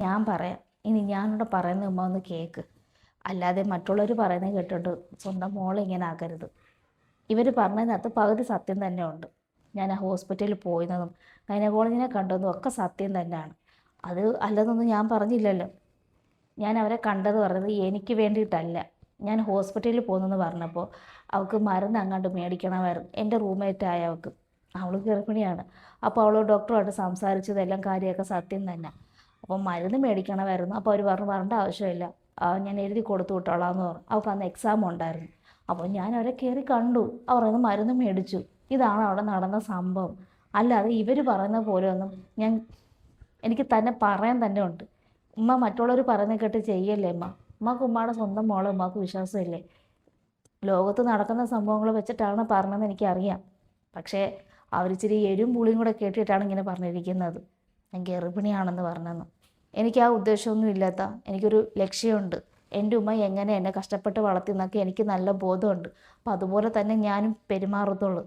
ഞാൻ പറയാം. ഇനി ഞാനിവിടെ പറയുന്ന ഉമ്മ ഒന്ന് കേൾക്ക്. അല്ലാതെ മറ്റുള്ളവർ പറയുന്നത് കേട്ടിട്ട് സ്വന്തം മോളെ ഇങ്ങനെ ആക്കരുത്. ഇവർ പറഞ്ഞതിനകത്ത് പകുതി സത്യം തന്നെ ഉണ്ട്. ഞാൻ ആ ഹോസ്പിറ്റലിൽ പോയതും ഗൈനക്കോളജിനെ കണ്ടതും ഒക്കെ സത്യം തന്നെയാണ്. അത് അല്ലെന്നൊന്നും ഞാൻ പറഞ്ഞില്ലല്ലോ. ഞാൻ അവരെ കണ്ടത് പറഞ്ഞത് എനിക്ക് വേണ്ടിയിട്ടല്ല. ഞാൻ ഹോസ്പിറ്റലിൽ പോകുന്നെന്ന് പറഞ്ഞപ്പോൾ അവൾക്ക് മരുന്ന് അങ്ങോട്ട് മേടിക്കണമായിരുന്നു. എൻ്റെ റൂംമേറ്റായ അവൾക്ക്, അവൾ ഗർഭിണിയാണ്. അപ്പോൾ അവൾ ഡോക്ടറുമായിട്ട് സംസാരിച്ചതെല്ലാം കാര്യമൊക്കെ സത്യം തന്നെ. അപ്പോൾ മരുന്ന് മേടിക്കണമായിരുന്നു. അപ്പോൾ അവർ പറഞ്ഞു വരേണ്ട ആവശ്യമില്ല, ഞാൻ എഴുതി കൊടുത്തു വിട്ടോളാം എന്ന് പറഞ്ഞു. അവൾക്ക് അന്ന് എക്സാം ഉണ്ടായിരുന്നു. അപ്പോൾ ഞാൻ അവരെ കയറി കണ്ടു. അവർ അന്ന് മരുന്ന് മേടിച്ചു. ഇതാണ് അവിടെ നടന്ന സംഭവം. അല്ലാതെ ഇവർ പറയുന്ന പോലെ ഒന്നും എനിക്ക് തന്നെ പറയാൻ തന്നെ ഉണ്ട്. ഉമ്മ മറ്റുള്ളവർ പറയുന്നത് കേട്ട് ചെയ്യല്ലേ ഉമ്മ. ഉമ്മക്ക് ഉമ്മയുടെ സ്വന്തം മോളെ ഉമ്മക്ക് വിശ്വാസമില്ലേ? ലോകത്ത് നടക്കുന്ന സംഭവങ്ങൾ വെച്ചിട്ടാണ് പറഞ്ഞതെന്ന് എനിക്കറിയാം. പക്ഷേ അവരിച്ചിരി എരും പുളിയും കൂടെ കേട്ടിട്ടാണ് ഇങ്ങനെ പറഞ്ഞിരിക്കുന്നത്. ഞാൻ ഗർഭിണിയാണെന്ന് പറഞ്ഞതെന്ന്. എനിക്ക് ആ ഉദ്ദേശമൊന്നും ഇല്ലാത്ത, എനിക്കൊരു ലക്ഷ്യമുണ്ട്. എൻ്റെ ഉമ്മ എങ്ങനെ എന്നെ കഷ്ടപ്പെട്ട് വളർത്തി എന്നൊക്കെ എനിക്ക് നല്ല ബോധമുണ്ട്. അപ്പോൾ അതുപോലെ തന്നെ ഞാനും പെരുമാറത്തുള്ളൂ.